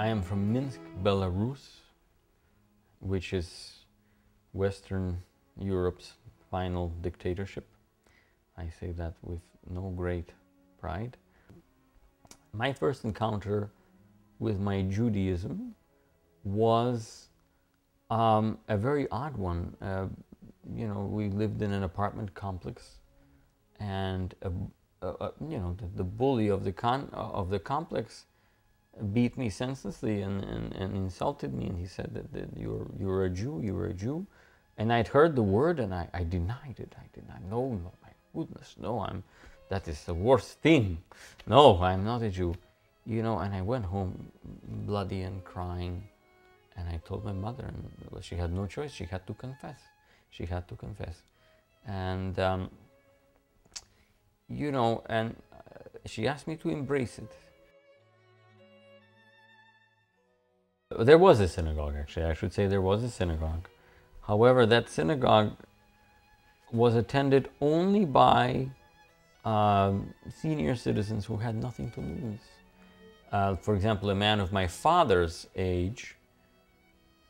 I am from Minsk, Belarus, which is Western Europe's final dictatorship. I say that with no great pride. My first encounter with my Judaism was a very odd one. You know, we lived in an apartment complex, and you know, the bully of the complex beat me senselessly and insulted me, and he said that you're a Jew, you're a Jew, and I'd heard the word and I denied it. I did not know. No, my goodness, no, that is the worst thing. No, I'm not a Jew, you know. And I went home bloody and crying, and I told my mother, and well, she had no choice. She had to confess. She had to confess, and you know, and she asked me to embrace it. There was a synagogue, actually. I should say there was a synagogue. However, that synagogue was attended only by senior citizens who had nothing to lose. For example, a man of my father's age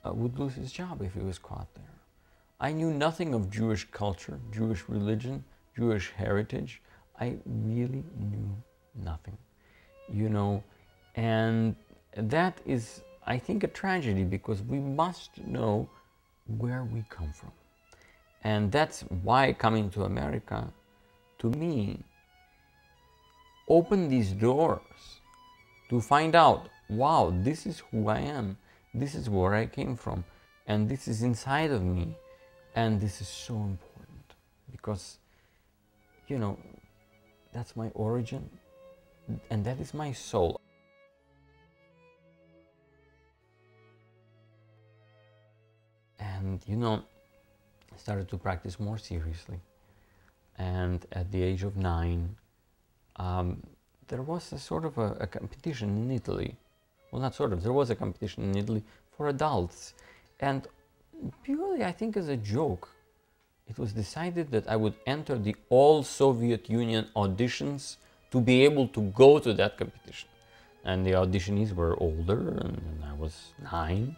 would lose his job if he was caught there. I knew nothing of Jewish culture, Jewish religion, Jewish heritage. I really knew nothing, you know, and that is, I think, a tragedy, because we must know where we come from. And that's why coming to America, to me, opened these doors to find out, wow, this is who I am, this is where I came from, and this is inside of me, and this is so important, because, you know, that's my origin, and that is my soul. And, you know, I started to practice more seriously. And at the age of 9, there was a sort of a competition in Italy. Well, not sort of, there was a competition in Italy for adults. And purely, I think, as a joke, it was decided that I would enter the all-Soviet Union auditions to be able to go to that competition. And the auditionees were older, and I was 9.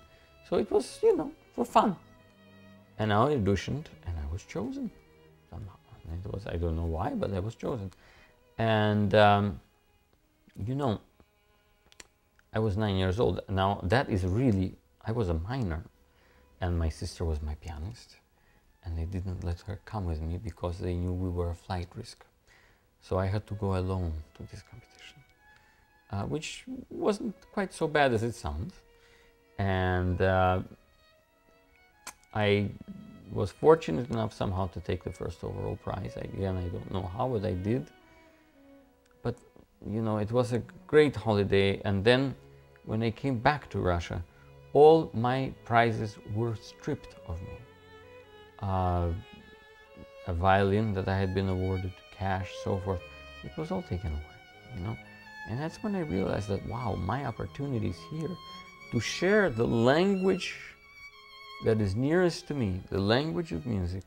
So it was, you know, for fun. And I auditioned, and I was chosen somehow. It was, I don't know why, but I was chosen. And, you know, I was 9 years old. Now, that is really, I was a minor, and my sister was my pianist. And they didn't let her come with me because they knew we were a flight risk. So I had to go alone to this competition, which wasn't quite so bad as it sounds. And I was fortunate enough somehow to take the first overall prize. Again, I don't know how, but I did. But, you know, it was a great holiday. And then when I came back to Russia, all my prizes were stripped of me. A violin that I had been awarded, cash, so forth, it was all taken away, you know. And that's when I realized that, wow, my opportunities here to share the language that is nearest to me, the language of music,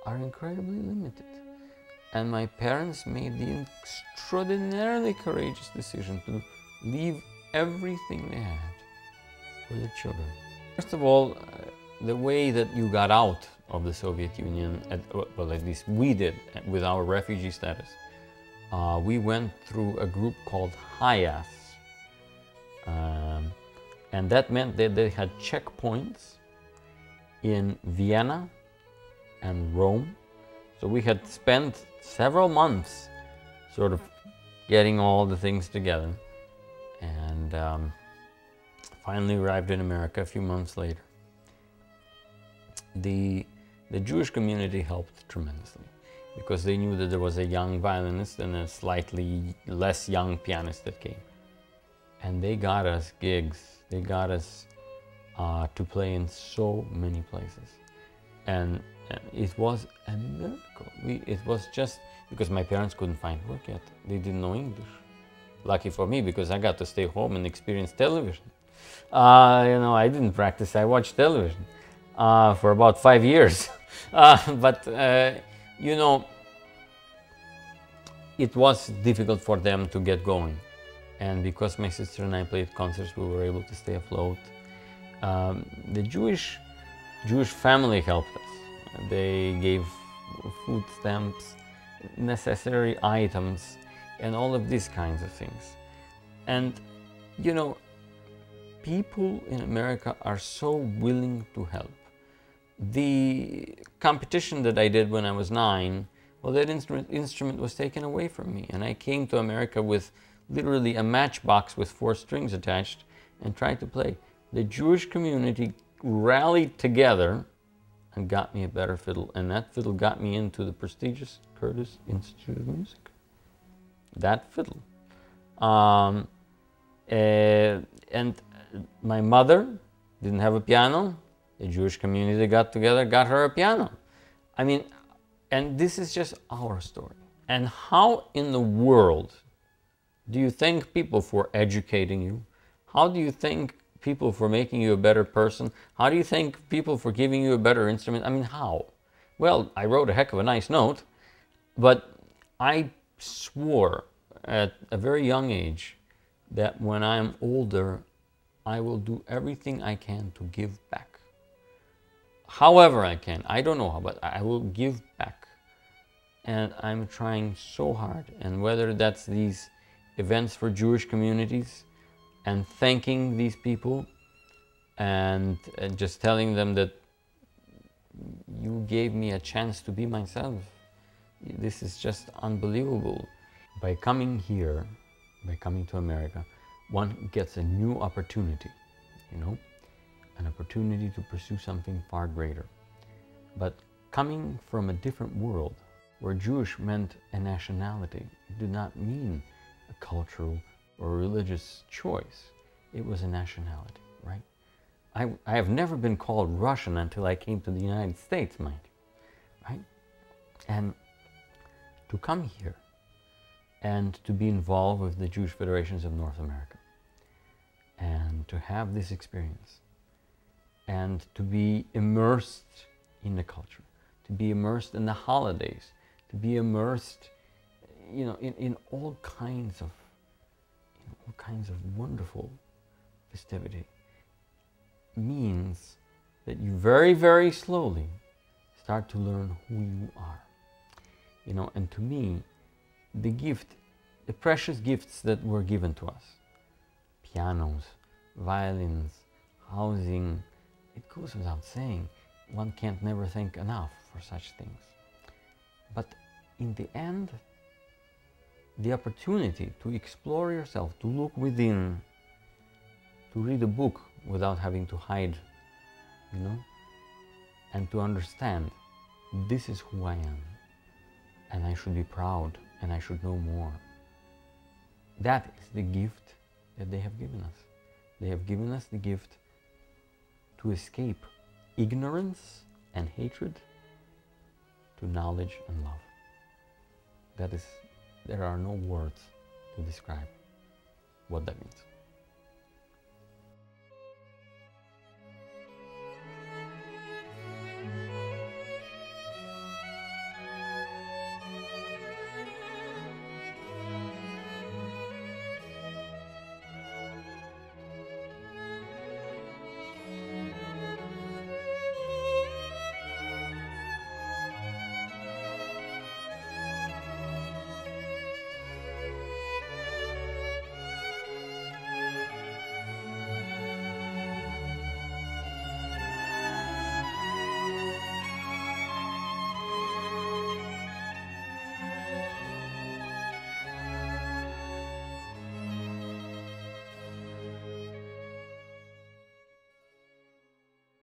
are incredibly limited. And my parents made the extraordinarily courageous decision to leave everything they had for their children. First of all, the way that you got out of the Soviet Union, well, at least we did with our refugee status, we went through a group called HIAS. And that meant that they had checkpoints in Vienna and Rome. So we had spent several months sort of getting all the things together. And finally arrived in America a few months later. The Jewish community helped tremendously, because they knew that there was a young violinist and a slightly less young pianist that came. And they got us gigs. They got us to play in so many places. And it was a miracle. It was just because my parents couldn't find work yet. They didn't know English. Lucky for me, because I got to stay home and experience television. You know, I didn't practice. I watched television for about 5 years. But, you know, it was difficult for them to get going. and because my sister and I played concerts, we were able to stay afloat. The Jewish family helped us. They gave food stamps, necessary items, and all of these kinds of things. And you know, people in America are so willing to help. The competition that I did when I was 9, well, that instrument was taken away from me, and I came to America with literally a matchbox with 4 strings attached and tried to play. The Jewish community rallied together and got me a better fiddle, and that fiddle got me into the prestigious Curtis Institute of Music. That fiddle. And my mother didn't have a piano. The Jewish community got together, got her a piano. I mean, and this is just our story. And how in the world do you thank people for educating you? How do you thank people for making you a better person? How do you thank people for giving you a better instrument? I mean, how? Well, I wrote a heck of a nice note, but I swore at a very young age that when I'm older, I will do everything I can to give back. However I can, I don't know how, but I will give back. And I'm trying so hard. And whether that's these events for Jewish communities and thanking these people and just telling them that you gave me a chance to be myself. This is just unbelievable. By coming here, by coming to America, one gets a new opportunity, you know, an opportunity to pursue something far greater. But coming from a different world, where Jewish meant a nationality, it did not mean a cultural or religious choice. It was a nationality, right? I have never been called Russian until I came to the United States, mind you, right? And to come here and to be involved with the Jewish Federations of North America and to have this experience and to be immersed in the culture, to be immersed in the holidays, to be immersed, you know, in all kinds of wonderful festivity, means that you very, very slowly start to learn who you are. You know, and to me, the gift, the precious gifts that were given to us, pianos, violins, housing, it goes without saying, one can't never thank enough for such things. But in the end, the opportunity to explore yourself, to look within, to read a book without having to hide, you know, and to understand, this is who I am, and I should be proud, and I should know more. That is the gift that they have given us. They have given us the gift to escape ignorance and hatred to knowledge and love. There are no words to describe what that means.